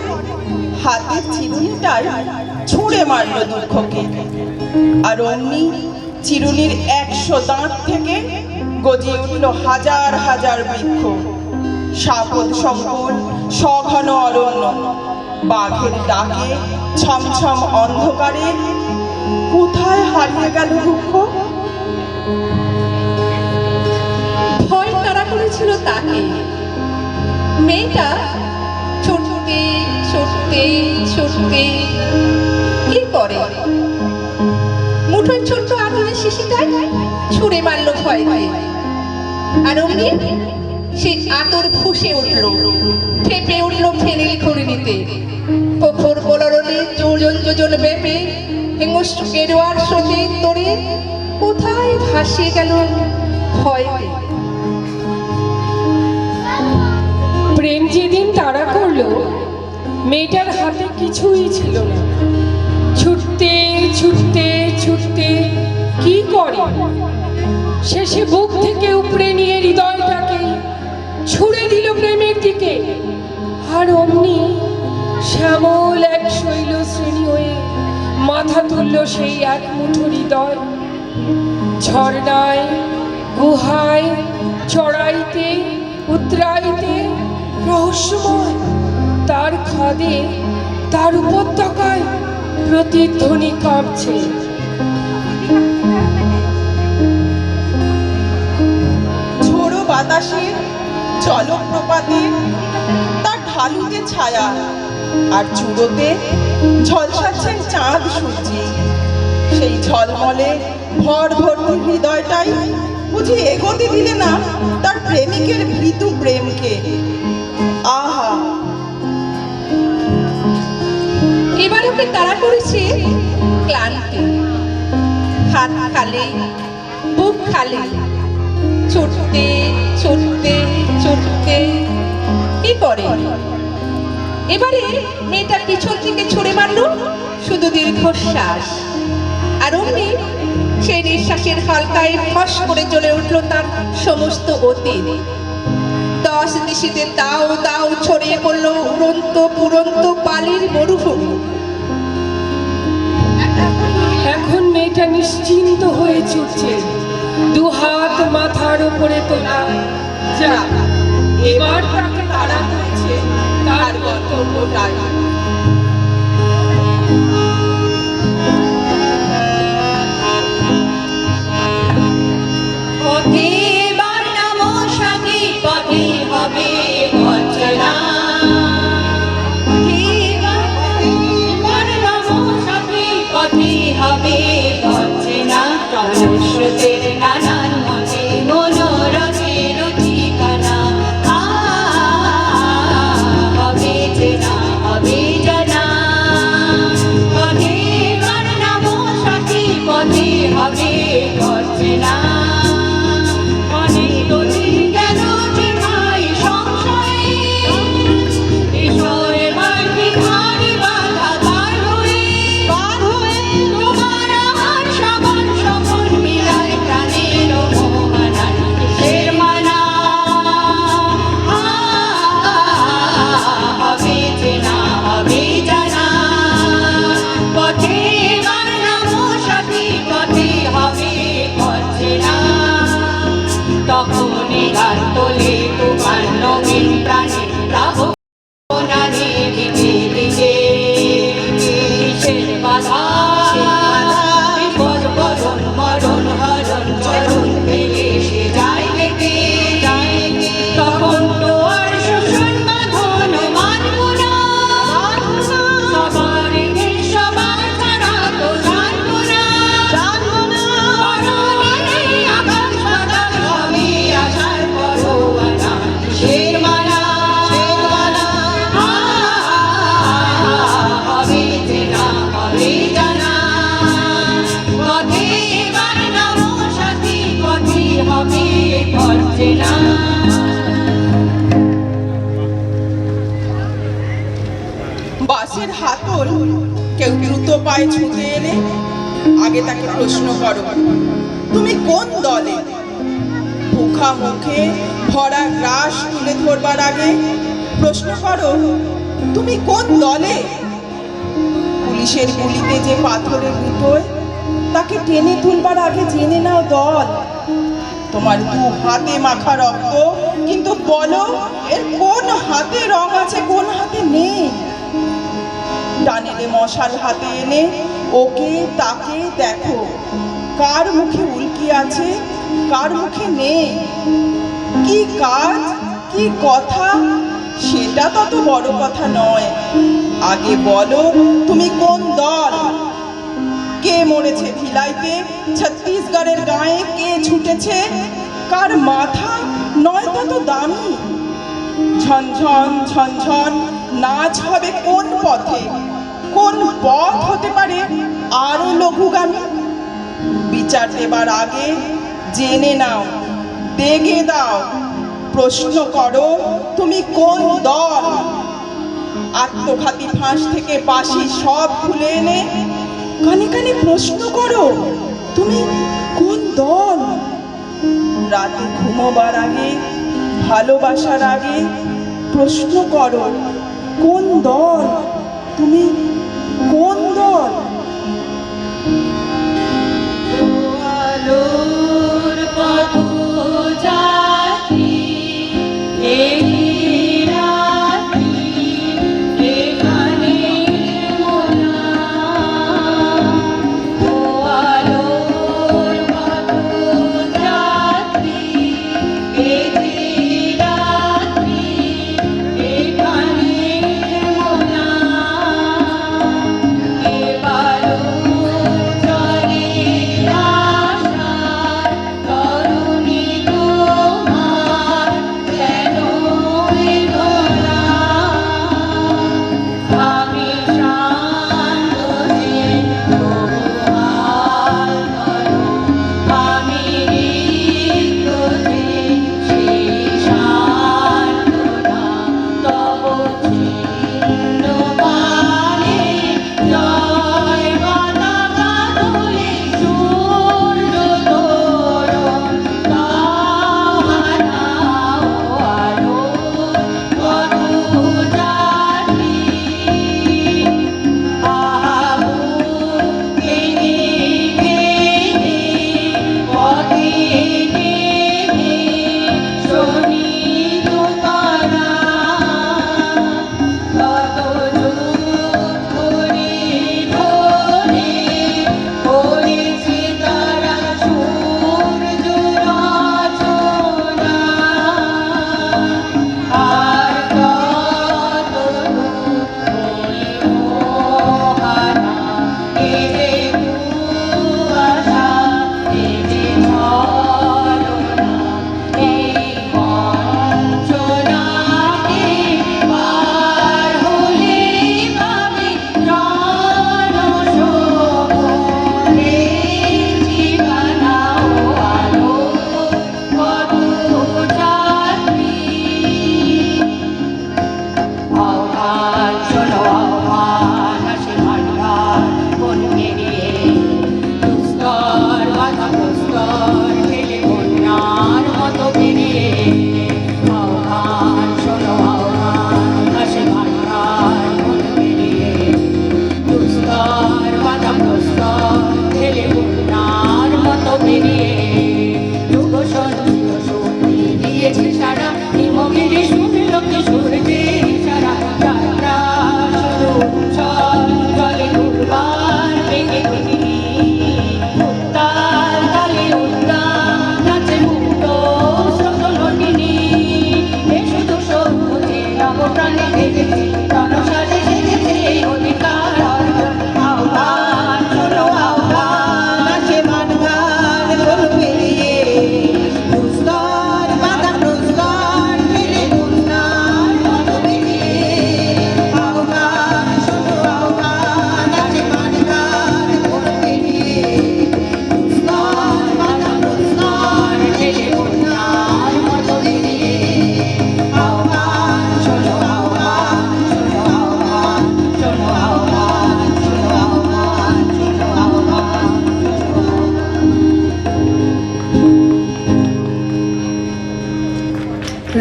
হাতের চিরুনিটাই ছুঁড়ে মারলো দুঃখকে। আর অমনি চিরুনির 100 দাঁত থেকে গজিয়ে উঠল হাজার হাজার বৃক্ষ। সাপদ সংকুল সঘন অরণ্য, বাঘের ডাকে ছমছম অন্ধকারে কোথায় হারিয়ে গেল দুঃখ। ভয় তাড়া করেছিল তাকে। মেয়েটা ছুটতে ছুটতে ছুটতে কি করে, মুঠোয় ছোট্ট আগুনের শিশিটায় ছুঁড়ে মারলো ভয়কে। আর অমনি সে আতর ফুঁসে উঠল, ফেপে উঠল ফেনিল খড়িতে। পোখর বলরলে যোজন যোজন ব্যাপে হিংস্র গেরুয়ার স্রোতে তরে কোথায় ভাসিয়ে গেল ভয়কে। প্রেম যেদিন তাড়া করলো, মেয়েটার হাতে কিছুই ছিল না। ছুটতে ছুটতে ছুটতে কি করে, শেষে বুক থেকে উপড়ে নিয়ে হৃদয়টাকে ছুঁড়ে দিল প্রেমের দিকে। আর অমনি শ্যামল এক শৈল শ্রেণী হয়ে মাথা তুলল সেই এক মুঠো হৃদয়। ঝর্ণায় গুহায় চড়াইতে উতরাইতে রহস্যময় তার খাদে তার উপত্যকায় প্রতিধ্বনি কাঁপছে। ঝোড়ো বাতাসে জলপ্রপাতে তার ঢালুতে ছায়া, আর চূড়োতে ঝলসাচ্ছেন চাঁদ সূর্যি। সেই ঝলমলে ভর ভর্তি হৃদয়টাই বুঝি এগোতে দিলে না তার প্রেমিকের ভীতু প্রেমকে। আহা, এবার ওকে তাড়া করেছে ক্লান্তি। হাত খালি বুক খালি, ছুটতে ছুটতে ছুটতে কি করে, এবারে মেয়েটা পিছন থেকে ছুঁড়ে মারলো শুধু দীর্ঘশ্বাস। আর অমনি সেই নিঃশ্বাসের হালকায় ফস করে জ্বলে উঠলো তার সমস্ত অতীত। 10 নিশীতে দাও দাও ছড়িয়ে পড়লো উড়ন্ত পুরন্ত বালির মরুভূমি। এখন মেয়েটা নিশ্চিন্ত হয়ে ছুটছে, দুহাত মাথার উপরে তোলা। যা, এবার তাকে তাড়া করেছে তার গন্তব্যটাই। পথে এবার নামো সাথী, পথে হবে বঞ্চনা। পথে এবার নামো সাথী, পথে হবে বঞ্চনা। জলস্রোতের নানান মনে মনোরথের ঠিকানা। প্রাণে দিকে দিকে কিসের বাধা বিপদ বরণ মরণ হরণ চরণ পেয়ে সে যায় দেখে তখন তো আর শোষণ বাঁধন মানব না সবার সবার ছাড়া তো জানব না পরনে আকাশ বাতাস হবে আশার পরোয়ানা কিসের মালা হবে চেনা হবে জানা পথে এবার নামো সাথী পথে হবে পথ চেনা। বাসের হাতল কেউ দ্রুত পায়ে ছুটে এলে আগে তাকে প্রশ্ন করো, তুমি কোন দলে? মুখা মুখে ভরা গ্রাস তুলে ধরবার আগে প্রশ্ন করো, তুমি কোন দলে? পুলিশের গুলিতে যে পাথরের গুঁতোয় তাকে টেনে তুলবার আগে জেনে নাও দল। তোমার দু হাতে মাখা রক্ত, কিন্তু বলো এর কোন হাতে রং আছে কোন হাতে নেই? ডানেলে মশাল হাতে এনে ওকে তাকে দেখো, কার মুখে উল্কি আছে কার মুখে নেই। কি কাজ কি কথা সেটা তত বড় কথা নয়, আগে বলো তুমি কোন দল? কে মরেছে ভিলাইতে ছত্তিশগড়ের গায়ে কে ছুটেছে, কার মাথা নয় তত দামি? ঝনঝন ঝনঝন নাচ হবে কোন পথে, কোন পথ হতে পারে আরো লঘুগামী? বিচার দেবার আগে জেনে নাও দেখে দাও, প্রশ্ন করো তুমি কোন দল? আত্মঘাতী ফাঁস থেকে বাঁশি সব খুলে এনে কানে কানে প্রশ্ন করো তুমি কোন দল? রাতে ঘুমোবার আগে ভালোবাসার আগে প্রশ্ন করো কোন দল? তুমি কোন দল? আলোর পথ যাত্রী এই রাত্রি এখানে মোরা ও আলোর পথ যাত্রী এই রাত্রি এখানে মোরা এবার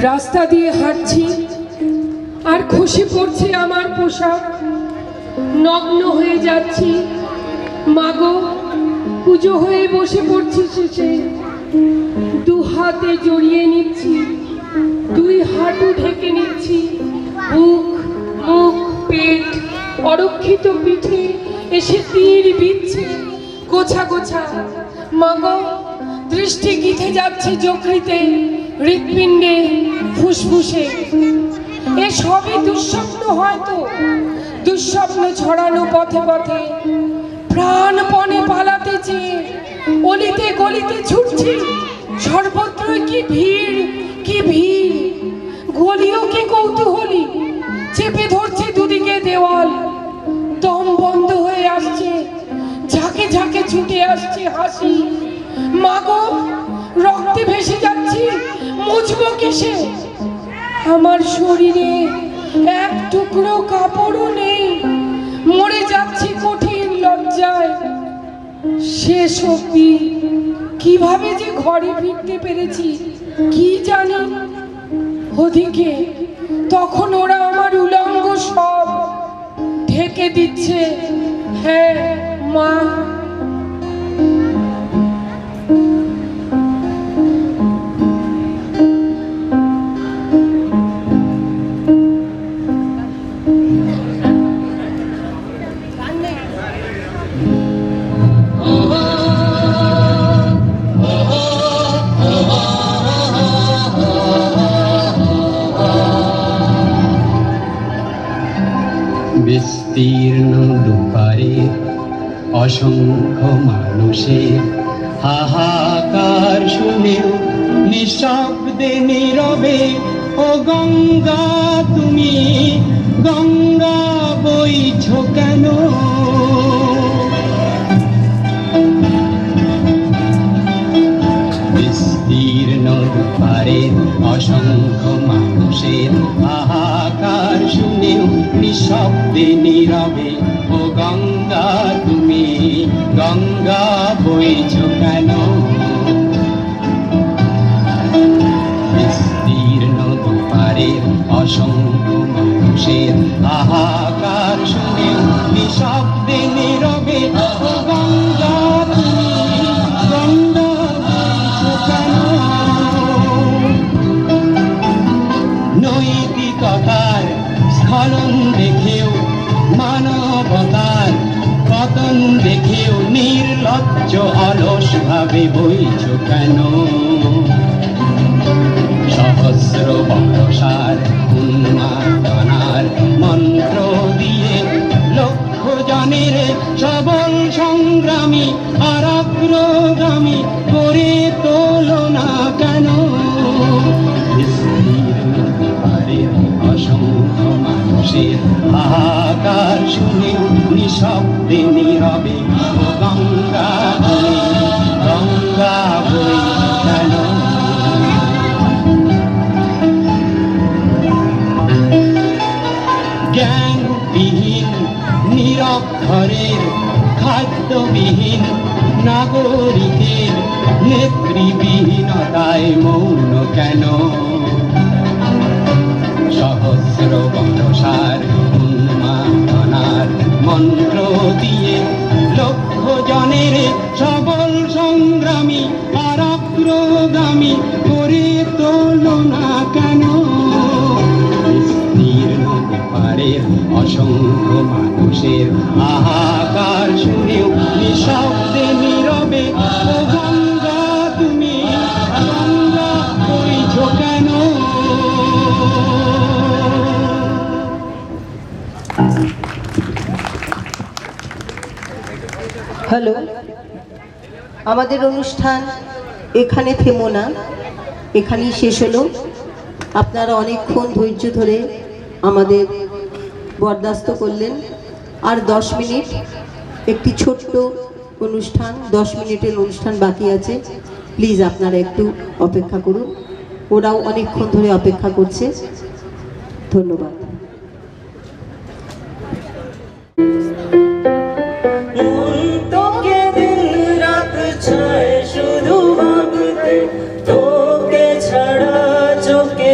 রাস্তা দিয়ে হাঁটছি আর খসে পড়ছে আমার পোশাক, নগ্ন হয়ে যাচ্ছি। মাগো, পুজো হয়ে বসে পড়ছি শেষে, দু হাতে জড়িয়ে নিচ্ছি, দুই হাঁটু ঢেকে নিচ্ছি, বুক, মুখ, পেট, অরক্ষিত পিঠে এসে তীর বিচ্ছে গোছা গোছা। মাগো, দৃষ্টি গিথে যাচ্ছে যকৃতে, হৃৎপিণ্ডে, ফুসফুসে। এ সবই দুঃস্বপ্ন, হয়তো দুঃস্বপ্ন ছড়ানো পথে পথে, প্রাণপণে পালাতে চেয়ে অলিতে গলিতে ছুটছি। সর্বত্রই কি ভিড়, কি ভিড়! গলিও কি কৌতূহলী, চেপে ধরছে দুদিকে দেওয়াল। দম বন্ধ হয়ে আসছে, ঝাঁকে ঝাঁকে ছুটে আসছে হাসি। মাগো, রক্তে ভেসে যাচ্ছি, মুছবো কিসে? আমার শরীরে এক টুকরো কাপড়ও নেই, মরে যাচ্ছি কঠিন লজ্জায়। শেষ অবধি কিভাবে যে ঘরে ফিরতে পেরেছি কি জানি। ওদিকে তখন ওরা আমার উলঙ্গ সব ঢেকে দিচ্ছে। হ্যাঁ মা, বিস্তীর্ণ দুপারে অসংখ্য মানুষের হাহাকার শুনেও নিঃশব্দে নীরবে, ও গঙ্গা তুমি গঙ্গা বইছ কেন? বিস্তীর্ণ দুপারে অসংখ্য মানুষের হাহাকার শুনেও নিঃশব্দে নীরবে, ও গঙ্গা তুমি গঙ্গা বইছ কেন? বিস্তীর্ণ দুপারে অসংখ্য মানুষের হাহাকার শুনেও নিঃশব্দে নীরবে, ও গঙ্গা তুমি গঙ্গা বইছ কেন? নৈতিকতার স্খলন দেখেও, মানবতার পতন দেখেও নির্লজ্জ অলস ভাবে বইছ কেন? সহস্র বর্ষার উন্মাদনার মন্ত্র দিয়ে লক্ষ জনের সবল সংগ্রামী আর অগ্রগামী করে তোলো না কেন? অসংখ্য মানুষের হাহাকার শুনেও নিঃশব্দে নীরবে, ও গঙ্গা গঙ্গা বই কেন? জ্ঞানবিহীন নিরক্ষরের, খাদ্যবিহীন নাগরিকের নেতৃবিহীনতায় মৌন কেন? সহস্র বর্ষার উন্মাদনার মন্ত্র দিয়ে লক্ষ জনের সবল সংগ্রামী আর অগ্রগামী করে তোলো না কেন? বিস্তীর্ণ দুপারের অসংখ্য মানুষের হাহাকার শুনেও নিঃশব্দে নীরবে, ও গঙ্গা তুমি গঙ্গা বইছ কেন? হ্যালো, আমাদের অনুষ্ঠান এখানে থেমো না, এখানেই শেষ হলো। আপনারা অনেকক্ষণ ধৈর্য ধরে আমাদের বরদাস্ত করলেন। আর 10 মিনিট একটি ছোট্ট অনুষ্ঠান, 10 মিনিটের অনুষ্ঠান বাকি আছে। প্লিজ আপনারা একটু অপেক্ষা করুন, ওরাও অনেকক্ষণ ধরে অপেক্ষা করছে। ধন্যবাদ। তোকে দিন রাত চায় শুধু ভাবতে, তোকে ছাড়া চোখে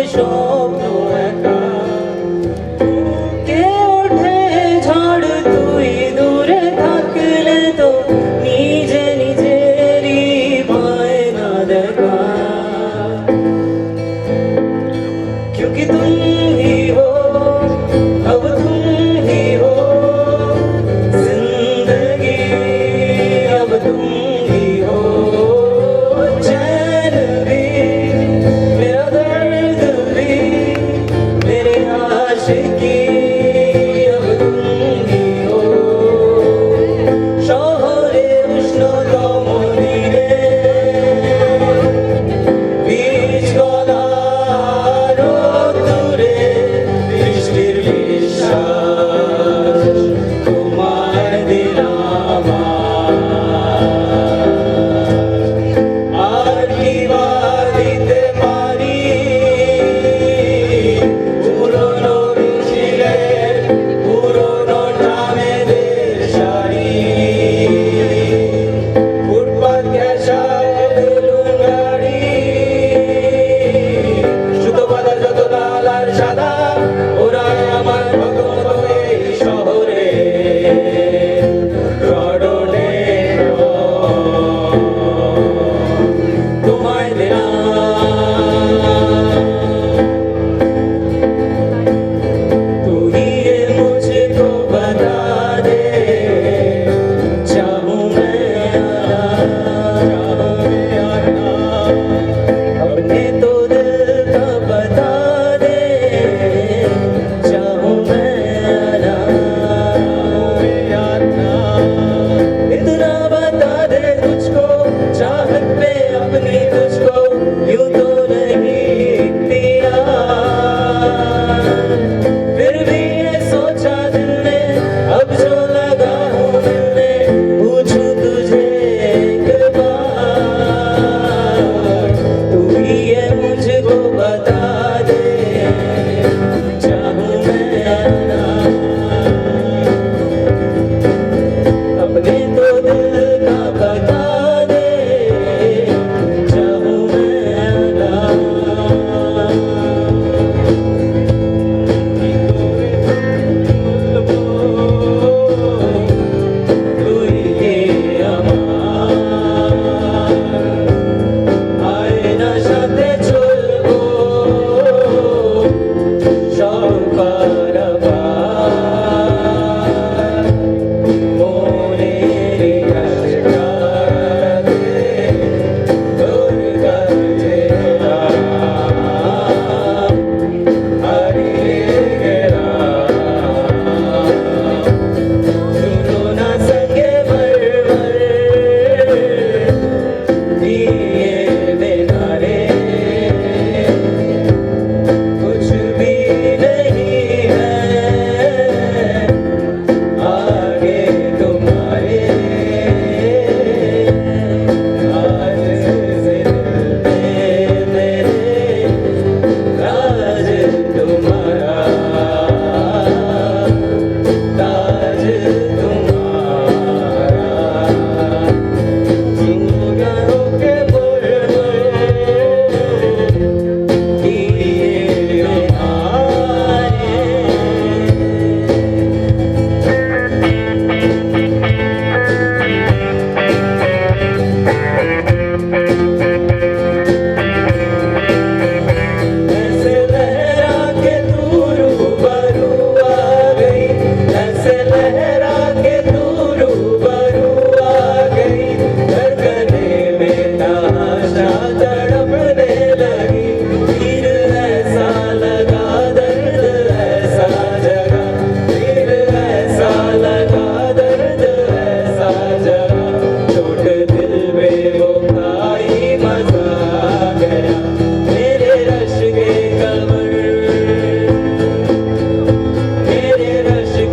বিশ্বাস তোমায় দিলাম আর কি বা দিতে পারি পুরনো মিছিলের পুরনো নামেদের শাড়ি ফুটপাত ঘেঁষায় বেলুন গাড়ি সুতো বাঁধা যত লাল আর সাদা ওরাই আমার ভগবত এই শহরে রডনে তোমায় দিলাম तू ही ये मुझको बता दे चाहूं मैं अपने तो दिल का बता दे चाहूं मैं इतना बता दे तुझको चाहत पे अपनी तुझको यूं तो नहीं दिया फिर भी ये सोचा दिल ने अब जो लगा हूँ मिलने पूछूं तुझे एक बार तू ही ये मुझको बता दे चाहूं मैं अपने तो दिल का बता दे चाहूं मैं তুই কে আমার আয়নার সাথে চলবো সবার আবার মনের আশাতে তোর কাছে হারিয়ে গেলাম सुनो ना संगे मरमर दिए बिना रे कुछ भी नहीं है आगे तुम्हारे आज से दिल में मेरे राज तुम्हारा ताज तुम्हारा जिंगारों के बुलबुल किए हमारे ऐसे लहरा के तू रूबरू आ गई ऐसे लहरा के तू रूबरू आ गई धड़कने में तमाशा तड़पने लगी तीर ऐसा लगा दर्द ऐसा जगा तीर ऐसा लगा दर्द ऐसा जगा चोट दिल में वो खाई मजा आ गया मेरे रश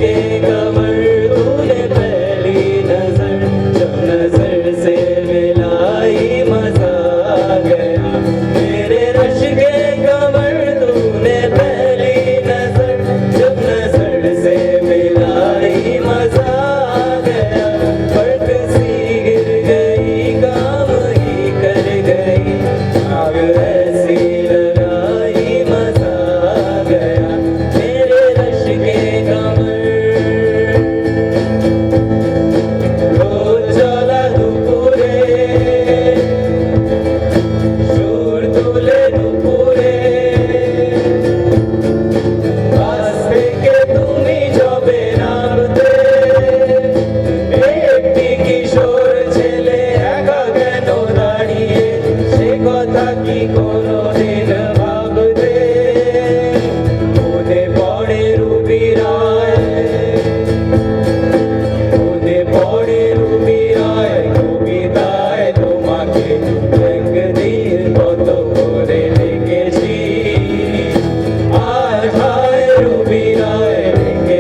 के कमर तूने पहली नजर जब नजर से मिलाई मजा आ गया मेरे रश के कमर तूने पहली नजर जब नजर से मिलाई मजा आ गया फर्क सी गिर गई काम ही कर गई आग ऐसी लगाई मजा आ गया मेरे रश के कमर रोज चला दुपुरे সুর তুলে দুপুরে বাস থেকে তুমি যবে নামতে একটি কিশোর ছেলে একা কেন দাঁড়িয়ে সে কথা কি কোনোদিন ভাবতে মনে পড়ে রুবি রায় মনে পড়ে রুবি রায় কবিতায় তোমাকে একদিন কত করে লিখেছি আজ হায় রুবি রায় লিখে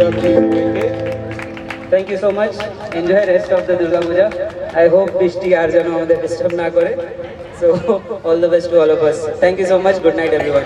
শিবরাত্রি সবাইকে। Thank you so much, enjoy rest of the Durga Puja. I hope বৃষ্টি আর যেন আমাদের ডিস্টার্ব না করে। So all the best to all of us. Thank you so much, good night everyone.